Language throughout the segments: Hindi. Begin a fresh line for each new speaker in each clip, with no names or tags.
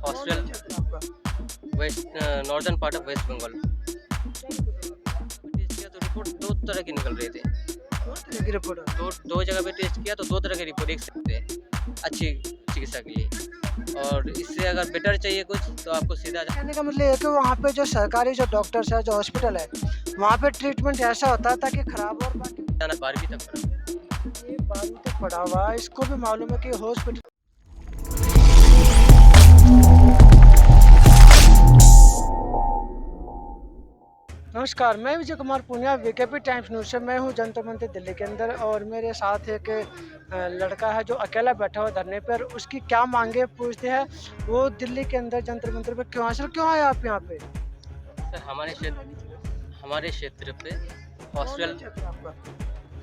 हॉस्टल
आपका
west northern part of West Bengal. Test किया तो रिपोर्ट दो तरह की निकल रहे थे।
दो तरह की रिपोर्ट है।
दो जगह पे टेस्ट किया तो दो तरह की रिपोर्ट एक से थे अच्छी चिकित्सा के लिए। और इससे अगर बेटर चाहिए कुछ तो आपको सीधा
कहने का मतलब ये है कि वहाँ पे जो सरकारी जो डॉक्टर्स है जो हॉस्पिटल है वहाँ पे ट्रीटमेंट ऐसा होता है ताकि खराब और बाकी
जाना 12वीं तक पड़ा।
ये 12वीं तक पढ़ा हुआ है इसको भी मालूम है कि हॉस्पिटल। नमस्कार, मैं Vijay Kumar Poonia VKP times news से। मैं हूं जनता मंदिर दिल्ली के अंदर और मेरे साथ एक लड़का है जो अकेला बैठा हुआ धरने पर। उसकी क्या मांगे पूछते हैं। वो दिल्ली के अंदर जंतर मंतर पे क्यों सर क्यों आए आप यहाँ पे?
सर हमारे क्षेत्र पे हॉस्टल
आपका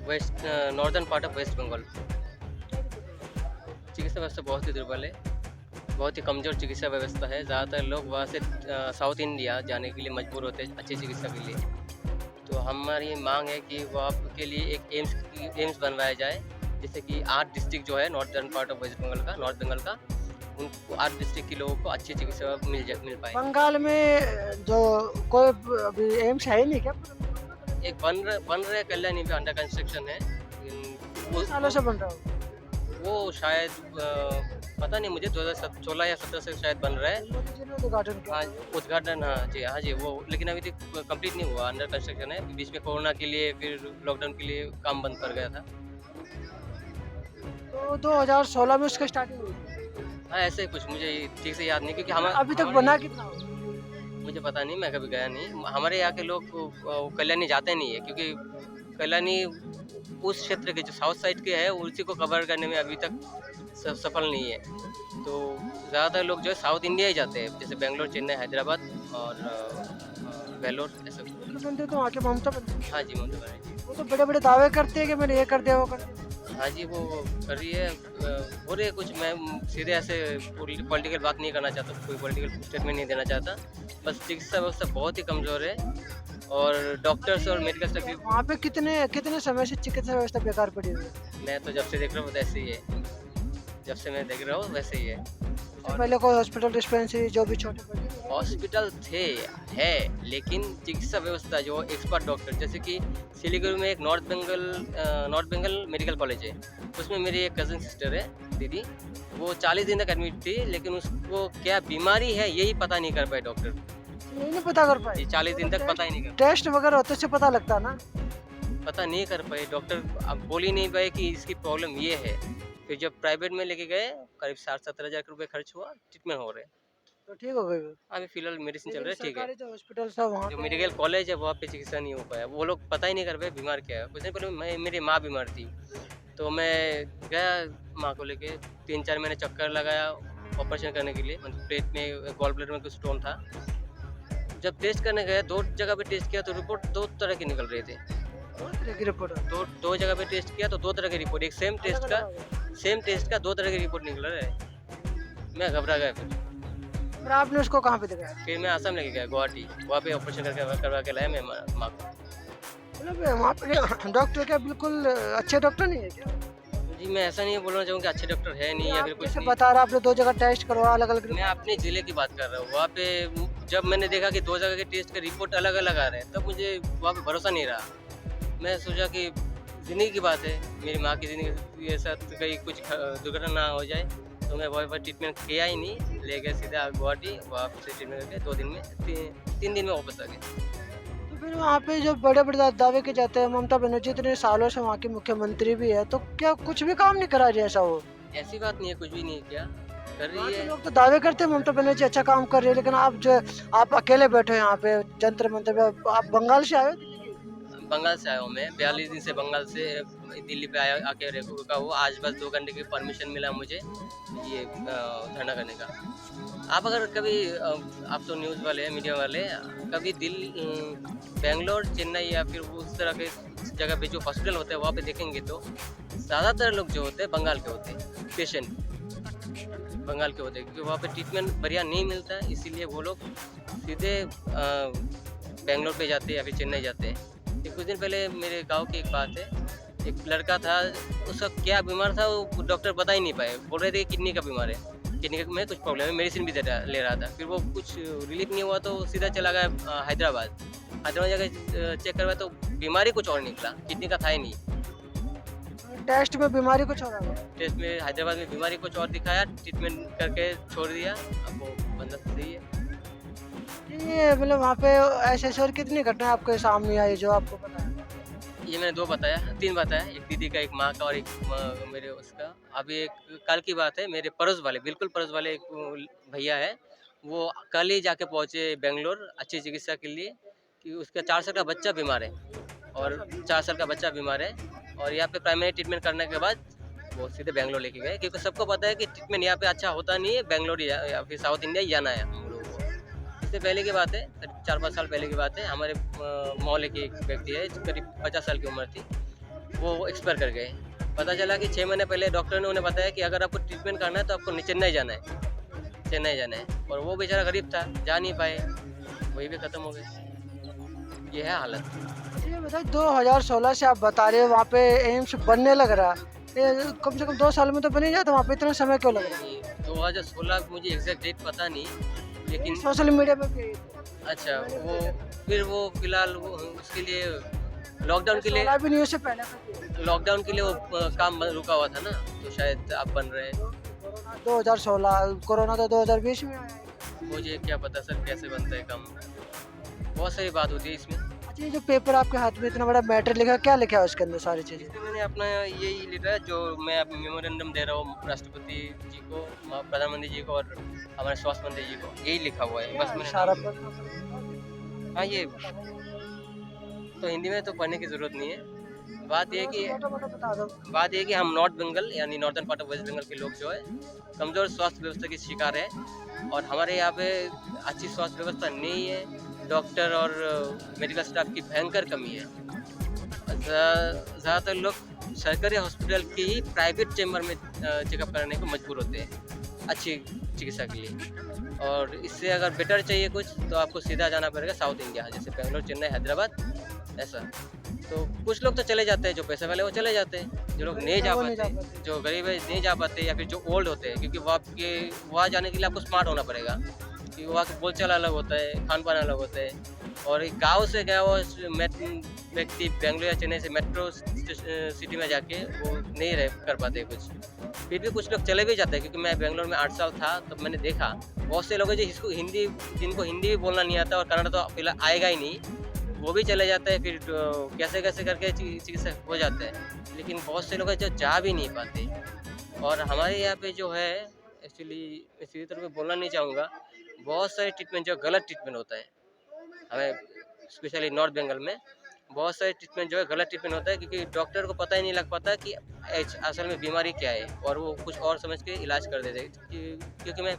west northern part of West Bengal चिकित्सा व्यवस्था बहुत ही दुर्बल है, बहुत ही कमज़ोर चिकित्सा व्यवस्था है। ज़्यादातर लोग वहाँ से साउथ इंडिया जाने के लिए मजबूर होते हैं अच्छी चिकित्सा के लिए। तो हमारी मांग है कि वो आपके लिए एक एम्स बनवाया जाए, जैसे कि 8 डिस्ट्रिक्ट जो है northern part of West Bengal का, नॉर्थ बंगाल का, उनको 8 डिस्ट्रिक्ट के लोगों को अच्छी चिकित्सा मिल पाए।
बंगाल में जो कोई अभी एम्स है ही नहीं क्या?
एक बन रहे कल्याणी पे अंडर कंस्ट्रक्शन है।
सालों से बन रहा हो।
वो शायद पता नहीं मुझे 2016 या 17 से शायद बन रहा है।
मोदी जी ने उद्घाटन किया।
हाँ, उद्घाटन हाँ जी वो, लेकिन अभी तक कंप्लीट नहीं हुआ, अंडर कंस्ट्रक्शन है। बीच में कोरोना के लिए फिर लॉकडाउन के लिए काम बंद कर गया था।
तो 2016 में उसका स्टार्टिंग हुई थी।
हाँ ऐसे ही कुछ, मुझे ठीक से याद नहीं क्योंकि हम
अभी तक बना कितना हो?
मुझे पता नहीं, मैं कभी गया नहीं। हमारे यहाँ के लोग कल्याणी जाते नहीं है क्योंकि कल्याणी उस क्षेत्र के जो साउथ साइड के है उसी को कवर करने में अभी तक सफल नहीं है। तो ज़्यादातर लोग जो है साउथ इंडिया ही जाते हैं, जैसे बेंगलोर, चेन्नई, हैदराबाद और वेलोर ऐसा।
मुख्यमंत्री तो वहाँ के ममता बनर्जी।
हाँ जी, ममता बनर्जी।
वो तो बड़े बड़े दावे करते हैं कि मैंने ये कर दिया वो कर दिया।
हाँ जी, वो कर रही है, हो रही है कुछ। मैं सीधे ऐसे पॉलिटिकल बात नहीं करना चाहता, कोई पॉलिटिकल स्टेटमेंट नहीं देना चाहता। बस चिकित्सा व्यवस्था बहुत ही कमज़ोर है और डॉक्टर्स और मेडिकल स्टाफ भी।
वहाँ पे कितने कितने समय से चिकित्सा व्यवस्था बेकार पड़ी हुई है?
मैं तो जब से देख रहा हूँ वैसे ही है, जब से मैं देख रहा हूँ वैसे ही है।
इससे पहले कोई हॉस्पिटल डिस्पेंसरी जो भी छोटे बड़े
हॉस्पिटल है लेकिन चिकित्सा व्यवस्था जो एक्सपर्ट डॉक्टर, जैसे कि सिलीगुड़ी में एक नॉर्थ बंगाल मेडिकल कॉलेज है, उसमें मेरी एक कज़न सिस्टर है दीदी, वो 40 दिन तक एडमिट थी, लेकिन उसको क्या बीमारी है यही पता नहीं कर पाए डॉक्टर।
यही नहीं पता कर पाए।
40 दिन तक पता ही नहीं कर
टेस्ट वगैरह होते से पता लगता ना।
पता नहीं कर पाए डॉक्टर, अब बोल ही नहीं पाए कि इसकी प्रॉब्लम ये है। फिर जब प्राइवेट में लेके गए करीब 60-70 हज़ार रुपये खर्च हुआ, ट्रीटमेंट हो रहे हैं।
तो ठीक हो गई।
अभी फिलहाल मेडिसिन चल रहा है, ठीक है।
सरकारी जो हॉस्पिटल है वहाँ
जो
पे
मेडिकल कॉलेज है वहाँ पे चिकित्सा नहीं हो पाया, वो लोग पता ही नहीं कर पाए बीमार क्या है। कुछ दिन पहले मेरी माँ बीमार थी, तो मैं गया माँ को लेके, 3-4 महीने चक्कर लगाया ऑपरेशन करने के लिए। मतलब पेट में गॉल ब्लैडर में कुछ स्टोन था। जब टेस्ट करने गए 2 जगह पे टेस्ट किया तो रिपोर्ट 2 तरह की निकल रहे थे।
दो तरह की रिपोर्ट है।
दो जगह पे टेस्ट किया तो 2 तरह की रिपोर्ट, एक सेम टेस्ट का 2 तरह की रिपोर्ट निकल रहा है। मैं घबरा गया।
फिर आपने उसको कहाँ पे दिखाया?
फिर मैं असम लेके गया, गुवाहाटी, वहाँ पे ऑपरेशन करवा के लाया मैं माँ को।
मतलब वहाँ पे डॉक्टर क्या बिल्कुल अच्छे डॉक्टर नहीं है क्या?
जी मैं ऐसा नहीं बोलना चाहूँगा कि अच्छे डॉक्टर है नहीं या फिर कुछ
जैसे
नहीं।
बता रहा आपने 2 जगह टेस्ट करवा अलग अलग।
मैं अपने ज़िले की बात कर रहा हूँ। वहाँ पे जब मैंने देखा कि 2 जगह के टेस्ट के रिपोर्ट अलग अलग आ रहे हैं, तब मुझे वहाँ पे भरोसा नहीं रहा। मैं सोचा कि ज़िंदगी की बात है, मेरी माँ की ज़िंदगी के साथ कहीं कुछ दुर्घटना ना हो जाए, तो मैं वहाँ पर ट्रीटमेंट किया ही नहीं, ले गए सीधा गुवाहाटी, वहाँ से ट्रीटमेंट करके 2 दिन में 3 दिन में वापस आ गए।
तो फिर वहाँ पे जो बड़े बड़े दावे के जाते हैं, ममता बनर्जी इतने सालों से वहाँ की मुख्यमंत्री भी है, तो क्या कुछ भी काम नहीं करा रही है ऐसा वो?
ऐसी बात नहीं है, कुछ भी नहीं किया, कर
वहाँ
रही
के
है।
लोग तो दावे करते हैं ममता बनर्जी अच्छा काम कर रही है, लेकिन आप जो आप अकेले बैठे हो यहाँ पे जंतर मंतर पे। आप बंगाल से आए हो?
बंगाल से आया हूँ मैं, 42 दिन से बंगाल से दिल्ली पे आया, आके रुका हूँ। आज बस 2 घंटे की परमिशन मिला मुझे ये धरना करने का। आप अगर कभी आप तो न्यूज़ वाले हैं, मीडिया वाले, कभी बेंगलोर, चेन्नई या फिर उस तरह के जगह पे जो हॉस्पिटल होते हैं वहाँ पे देखेंगे तो ज़्यादातर लोग जो होते हैं बंगाल के होते हैं, पेशेंट बंगाल के होते हैं, क्योंकि वहाँ पे ट्रीटमेंट बढ़िया नहीं मिलता है, इसीलिए वो लोग सीधे बेंगलोर पे जाते हैं या फिर चेन्नई जाते हैं। कुछ दिन पहले मेरे गांव की एक बात है, एक लड़का था, उसका क्या बीमार था वो डॉक्टर बता ही नहीं पाए। बोल रहे थे कि किडनी का बीमार है, किडनी में कुछ प्रॉब्लम है, मेडिसिन भी ले रहा था। फिर वो कुछ रिलीफ नहीं हुआ तो सीधा चला गया हैदराबाद। हैदराबाद जाकर चेक करवाया तो बीमारी कुछ और निकला, किडनी का था ही नहीं।
टेस्ट में बीमारी कुछ और आ गई।
टेस्ट में हैदराबाद में बीमारी कुछ और दिखाया, ट्रीटमेंट करके छोड़ दिया। अब वो बंदा सही है।
ये मतलब वहाँ पे ऐसे और कितनी घटना आपके सामने आई जो आपको पता है?
ये मैंने 2 बताया, 3 बताया, एक दीदी का, एक माँ का और एक मेरे उसका। अभी एक कल की बात है, मेरे पड़ोस वाले, बिल्कुल पड़ोस वाले एक भैया है, वो कल ही जाके पहुँचे बेंगलोर अच्छी चिकित्सा के लिए कि उसका 4 साल का बच्चा बीमार है और 4 साल का बच्चा बीमार है और यहाँ पे प्राइमरी ट्रीटमेंट करने के बाद वो सीधे बेंगलोर लेके गए क्योंकि सबको पता है कि ट्रीटमेंट यहाँ पे अच्छा होता नहीं है, बेंगलोर या फिर साउथ इंडिया ही जाना है हम लोगों को। इससे पहले की बात है, करीब 4-5 साल पहले की बात है, हमारे मोहल्ले की एक व्यक्ति है, करीब 50 साल की उम्र थी, वो एक्सपायर कर गए। पता चला कि 6 महीने पहले डॉक्टर ने उन्हें बताया कि अगर आपको ट्रीटमेंट करना है तो आपको चेन्नई जाना है, चेन्नई जाना है। और वो बेचारा गरीब था, जा नहीं पाए, वही भी ख़त्म हो गए। ये है हालत।
ये बताइए 2016 से आप बता रहे हो वहाँ पे एम्स बनने लग रहा, ये कम से कम 2 साल में तो बन ही जाता, वहाँ पे इतना समय क्यों लग रहा है?
2016 मुझे एग्जैक्ट डेट पता नहीं, लेकिन
सोशल मीडिया पे भी
अच्छा वो फिलहाल वो उसके लिए लॉकडाउन के लिए,
16 भी नहीं, उससे पहले का किया।
लॉकडाउन के लिए वो काम रुका हुआ था ना, तो शायद आप बन रहे हैं।
2016 कोरोना तो 2020 में आया।
मुझे क्या पता सर कैसे बनता है काम, बहुत सारी बात होती है इसमें।
अच्छा, ये जो पेपर आपके हाथ में इतना बड़ा मैटर लिखा, क्या लिखा है उसके अंदर सारी चीज़ें?
इसमें मैंने अपना यही लिखा है जो मैं अब मेमोरेंडम दे रहा हूँ राष्ट्रपति जी को, प्रधानमंत्री जी को और हमारे स्वास्थ्य मंत्री जी को, यही लिखा हुआ है बस मैंने।
सारा
हाँ, ये तो हिंदी में तो पढ़ने की ज़रूरत नहीं है। बात ये है कि
बता दो।
बात ये है कि हम नॉर्थ बंगाल यानी northern part of West Bengal के लोग जो है कमज़ोर स्वास्थ्य व्यवस्था के शिकार है और हमारे यहाँ पे अच्छी स्वास्थ्य व्यवस्था नहीं है, डॉक्टर और मेडिकल स्टाफ की भयंकर कमी है। ज़्यादातर लोग सरकारी हॉस्पिटल के ही प्राइवेट चैम्बर में चेकअप कराने को मजबूर होते हैं अच्छी चिकित्सा के लिए। और इससे अगर बेटर चाहिए कुछ तो आपको सीधा जाना पड़ेगा साउथ इंडिया, जैसे बेंगलोर, चेन्नई, हैदराबाद ऐसा। तो कुछ लोग तो चले जाते हैं, जो पैसे वाले वो चले जाते हैं, जो लोग नहीं जा पाते, जो गरीब है नहीं जा पाते या फिर जो ओल्ड होते हैं, क्योंकि वहाँ जाने के लिए आपको स्मार्ट होना पड़ेगा कि वहाँ का बोलचाल अलग होता है, खान पान अलग होता है। और एक गाँव से गया वो व्यक्ति बेंगलोर या चेन्नई से मेट्रो सिटी में जाके वो नहीं कर पाते कुछ। फिर भी कुछ लोग चले भी जाते हैं, क्योंकि मैं बेंगलोर में 8 साल था तब मैंने देखा बहुत से लोग हैं जिसको जिनको हिंदी भी बोलना नहीं आता और कन्नड़ तो फिलहाल आएगा ही नहीं, वो भी चले जाते हैं। फिर कैसे कैसे करके चिकित्सा हो जाता है, लेकिन बहुत से लोग हैं जो जा भी नहीं पाते। और हमारे यहाँ पे जो है एक्चुअली मैं सीधी तौर पे बोलना नहीं चाहूँगा, बहुत सारे ट्रीटमेंट जो गलत ट्रीटमेंट होता है हमें, स्पेशली नॉर्थ बंगाल में बहुत सारे ट्रीटमेंट जो है गलत ट्रीटमेंट होता है, क्योंकि डॉक्टर को पता ही नहीं लग पाता कि असल में बीमारी क्या है और वो कुछ और समझ के इलाज कर देते हैं। क्योंकि मैं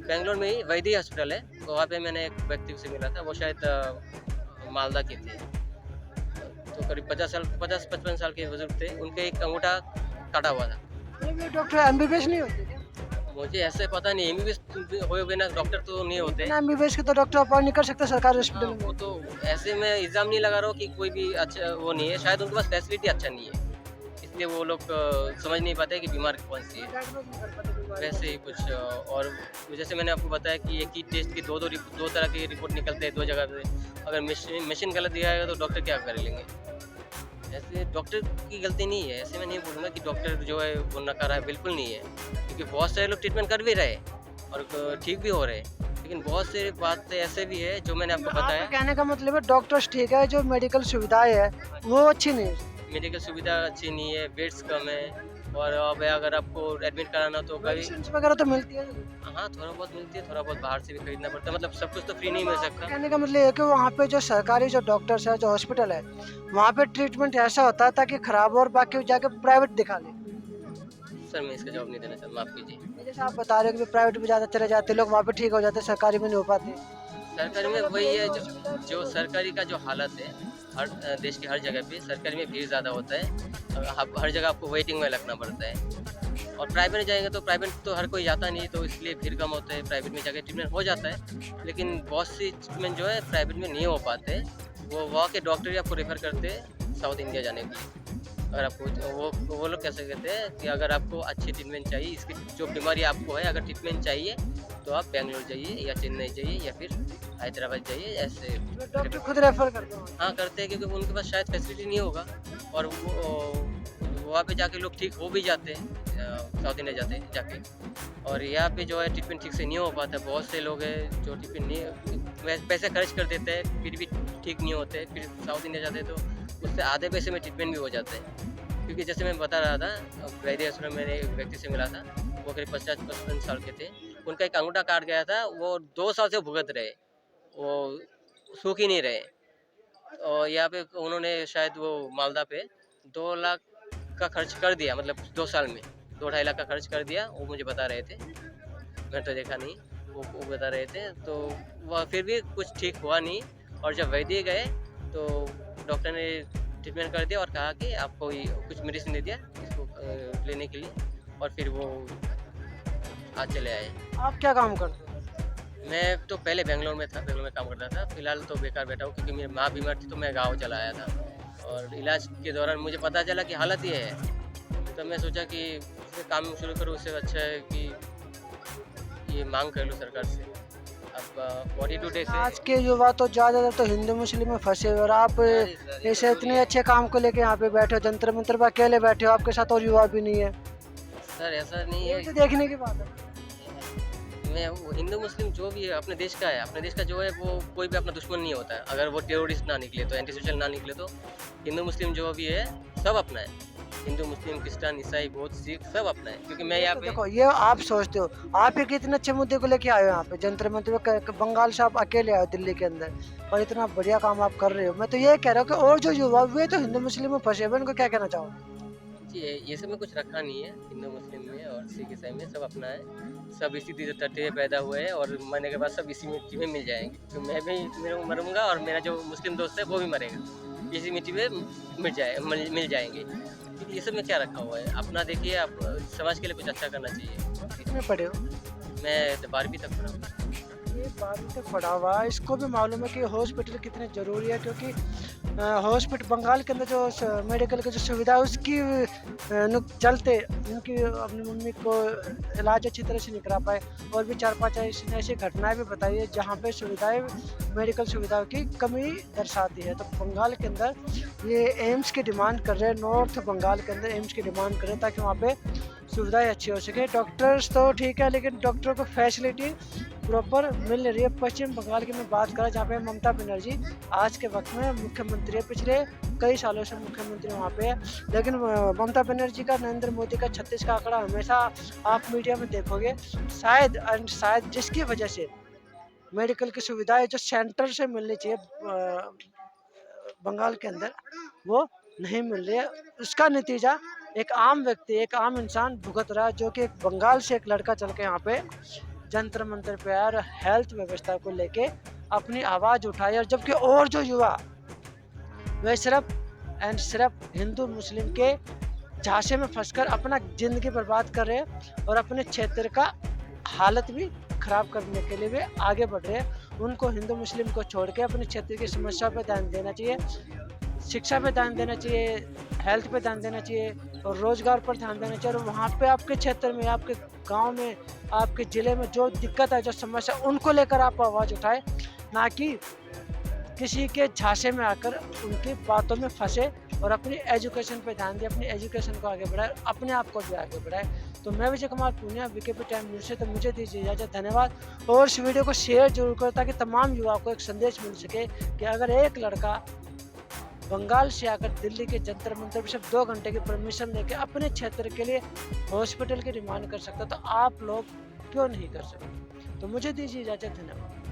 बेंगलोर में ही वैद्य हॉस्पिटल है, तो वहाँ पे मैंने एक व्यक्ति से मिला था, वो शायद मालदा के थे, तो करीब 50-55 साल के बुजुर्ग थे, उनके एक अंगूठा काटा हुआ था।
डॉक्टर एमबीबीएस नहीं होते क्या?
मुझे ऐसे पता नहीं, एमबीबीएस हुए बिना डॉक्टर तो नहीं होते।
एमबीबीएस के तो डॉक्टर अपॉइंट नहीं कर सकते सरकारी हॉस्पिटल में।
वो तो ऐसे में इल्ज़ाम नहीं लगा रहा हूँ कि कोई भी अच्छा वो नहीं है, शायद उनके पास फैसिलिटी अच्छा नहीं है, इसलिए वो लोग समझ नहीं पाते कि बीमार कौन सी है, वैसे ही कुछ। और जैसे मैंने आपको बताया कि एक ही टेस्ट की दो तरह की रिपोर्ट निकलते हैं 2 जगह पे, अगर मशीन गलत दिखाएगा तो डॉक्टर क्या कर लेंगे। ऐसे डॉक्टर की गलती नहीं है, ऐसे मैं नहीं बोलूँगा कि डॉक्टर जो है वो नकारा है, बिल्कुल नहीं है, क्योंकि बहुत सारे लोग ट्रीटमेंट कर भी रहे और ठीक भी हो रहे हैं, लेकिन बहुत सारी बातें ऐसे भी है जो मैंने आपको बताया।
कहने का मतलब है डॉक्टर्स ठीक है, जो मेडिकल सुविधाएं है वो अच्छी नहीं है।
मेडिकल सुविधा अच्छी नहीं है, बेड्स कम है, और अब अगर आपको एडमिट कराना तो कभी
वगैरह तो मिलती है।
हाँ, थोड़ा बहुत मिलती है, थोड़ा बहुत बाहर से भी खरीदना पड़ता है, मतलब सब कुछ तो फ्री नहीं मिल सकता।
कहने का मतलब ये है कि वहाँ पे जो सरकारी जो डॉक्टर्स है, जो हॉस्पिटल है, वहाँ पे ट्रीटमेंट ऐसा होता है ताकि खराब हो और बाकी जाके प्राइवेट दिखा ले।
सर मैं इसका जवाब नहीं देना सर, माफ़ कीजिए।
जैसे आप बता रहे हो कि प्राइवेट में ज़्यादा चले जाते लोग, वहाँ पे ठीक हो जाते, सरकारी में नहीं हो पाते।
सरकारी में वही है जो सरकारी का जो हालत है, हर देश की हर जगह पे सरकारी में भीड़ ज़्यादा होता है, हर जगह आपको वेटिंग में लगना पड़ता है। और प्राइवेट में जाएंगे तो प्राइवेट तो हर कोई जाता नहीं, तो इसलिए भीड़ कम होता है, प्राइवेट में जाकर ट्रीटमेंट हो जाता है। लेकिन बहुत सी ट्रीटमेंट जो है प्राइवेट में नहीं हो पाते, वो वहाँ के डॉक्टर ही आपको रेफ़र करते हैं साउथ इंडिया जाने के लिए। अगर आपको वो लोग कैसे कहते हैं कि अगर आपको अच्छी ट्रीटमेंट चाहिए, इसकी जो बीमारी आपको है, अगर ट्रीटमेंट चाहिए तो आप बेंगलोर जाइए या चेन्नई जाइए या फिर हैदराबाद जाइए, ऐसे
तो डॉक्टर खुद रेफर करते हैं?
हाँ, करते हैं क्योंकि उनके पास शायद फैसिलिटी नहीं होगा और वो वहाँ पे जाके लोग ठीक हो भी जाते हैं, साउथ इंडिया जाते हैं जाके। और यहाँ पे जो है ट्रीटमेंट ठीक से नहीं हो पाता, बहुत से लोग हैं जो ट्रीटमेंट नहीं पैसे खर्च कर देते हैं फिर भी ठीक नहीं होते, फिर साउथ इंडिया जाते हैं तो उससे आधे पैसे में ट्रीटमेंट भी हो जाता है। क्योंकि जैसे मैं बता रहा था, वैद्य आश्रम में मैंने एक व्यक्ति से मिला था, वो करीब 50-55 साल के थे, उनका एक अंगूठा काट गया था, वो 2 साल से भुगत रहे, वो सूख ही नहीं रहे। और यहाँ पे उन्होंने शायद वो मालदा पे 2 लाख का खर्च कर दिया, मतलब 2 साल में 2-2.5 लाख का खर्च कर दिया, वो मुझे बता रहे थे। मैंने तो देखा नहीं, वो बता रहे थे। तो वह फिर भी कुछ ठीक हुआ नहीं और जब वैद्य गए तो डॉक्टर ने ट्रीटमेंट कर दिया और कहा कि आपको ये कुछ मेडिसिन दे दिया इसको लेने के लिए और फिर वो आज चले आए।
आप क्या काम करते हो?
मैं तो पहले बेंगलोर में था, बेंगलोर में काम करता था। फिलहाल तो बेकार बैठा हूँ क्योंकि मेरी माँ बीमार थी तो मैं गाँव चला आया था और इलाज के दौरान मुझे पता चला कि हालत ये है। तो मैं सोचा कि इससे काम शुरू करूँ, उससे अच्छा है कि ये मांग कर लूँ सरकार से। अब 42 डेज से
आज के युवा तो ज़्यादातर तो हिंदू मुस्लिम में फंसे हुए और आप ऐसे इतने अच्छे काम को लेके यहाँ पे बैठे हो, जंतर मंतर पे अकेले बैठे हो, आपके साथ और युवा भी नहीं है।
सर ऐसा नहीं
ये
है,
तो देखने की बात है।
मैं वो हिंदू मुस्लिम जो भी है अपने देश का है, अपने देश का जो है वो कोई भी अपना दुश्मन नहीं होता है। अगर वो टेररिस्ट ना निकले तो, एंटी सोशल ना निकले तो हिंदू मुस्लिम जो भी है सब अपना है। हिंदू मुस्लिम क्रिस्चियन ईसाई बौद्ध सिख सब अपना है क्योंकि मैं यहाँ
तो
पे
देखो ये आप सोचते हो, आप एक इतने अच्छे मुद्दे को लेके आए हो यहाँ पे जंतर मंतर पे, बंगाल से आप अकेले आए हो दिल्ली के अंदर और इतना बढ़िया काम आप कर रहे हो। मैं तो ये कह रहा हूँ कि और जो युवा वे तो हिंदू मुस्लिम में फंसे हुए, उनको क्या कहना चाहो?
जी ये सब में कुछ रखा नहीं है, हिंदू मुस्लिम में और सिख ईसाई में सब अपना है। सब इसी तटे पैदा हुए हैं और मरने के बाद सब इसी मिट्टी में मिल जाएंगे। तो मैं भी मरूंगा और मेरा जो मुस्लिम दोस्त है वो भी मरेगा, इसी मिट्टी में मिल जाएंगे। ये सब में क्या रखा हुआ है, अपना देखिए, आप समाज के लिए कुछ अच्छा करना चाहिए।
कितने पढ़े हो?
मैं तो 12वीं तक पढ़ा हूँ।
ये 12वीं तक पढ़ा हुआ है, इसको भी मालूम है कि हॉस्पिटल कितने ज़रूरी है, क्योंकि हॉस्पिटल बंगाल के अंदर जो मेडिकल की जो सुविधा है उसकी चलते उनकी अपनी मम्मी को इलाज अच्छी तरह से नहीं करा पाए और भी 4-5 ऐसी घटनाएं भी बताई है जहाँ पे सुविधाएं, मेडिकल सुविधाओं की कमी दर्शाती है। तो बंगाल के अंदर ये एम्स की डिमांड कर रहे हैं, नॉर्थ बंगाल के अंदर एम्स की डिमांड कर रहे हैं ताकि वहाँ पे सुविधाएं अच्छी हो सके। डॉक्टर्स तो ठीक है लेकिन डॉक्टरों को फैसिलिटी प्रॉपर मिल नहीं रही है। पश्चिम बंगाल की मैं बात करा जहाँ पे ममता बनर्जी आज के वक्त में मुख्यमंत्री है, पिछले कई सालों से मुख्यमंत्री वहाँ पे है, लेकिन ममता बनर्जी का, नरेंद्र मोदी का 36 का आंकड़ा हमेशा आप मीडिया में देखोगे, शायद जिसकी वजह से मेडिकल की सुविधाएं जो सेंटर से मिलनी चाहिए बंगाल के अंदर वो नहीं मिल रही है। उसका नतीजा एक आम व्यक्ति, एक आम इंसान भुगत रहा है, जो कि बंगाल से एक लड़का चल के यहाँ पे जंतर मंतर पे आया और हेल्थ व्यवस्था को लेके अपनी आवाज़ उठाई। और जबकि और जो युवा वे सिर्फ हिंदू मुस्लिम के झांसे में फंसकर अपना ज़िंदगी बर्बाद कर रहे हैं और अपने क्षेत्र का हालत भी खराब करने के लिए वे आगे बढ़ रहे हैं। उनको हिंदू मुस्लिम को छोड़ के अपने क्षेत्र की समस्या पर ध्यान देना चाहिए, शिक्षा पे ध्यान देना चाहिए, हेल्थ पे ध्यान देना चाहिए और रोज़गार पर ध्यान देना चाहिए। और वहाँ पे आपके क्षेत्र में, आपके गांव में, आपके ज़िले में जो दिक्कत है, जो समस्या, उनको लेकर आप आवाज़ उठाएं, ना कि किसी के झांसे में आकर उनकी बातों में फंसे और अपनी एजुकेशन पे ध्यान दें, अपनी एजुकेशन को आगे बढ़ाए, अपने आप को भी आगे बढ़ाए। तो मैं Vijay Kumar Poonia, VKP time news से, तो मुझे दीजिए इजाज़त, धन्यवाद। और इस वीडियो को शेयर जरूर करें ताकि तमाम युवाओं को एक संदेश मिल सके कि अगर एक लड़का बंगाल से आकर दिल्ली के जंतर मंतर पर सिर्फ 2 घंटे की परमिशन लेके अपने क्षेत्र के लिए हॉस्पिटल की डिमांड कर सकता, तो आप लोग क्यों नहीं कर सकते। तो मुझे दीजिए इजाज़त, धन्यवाद।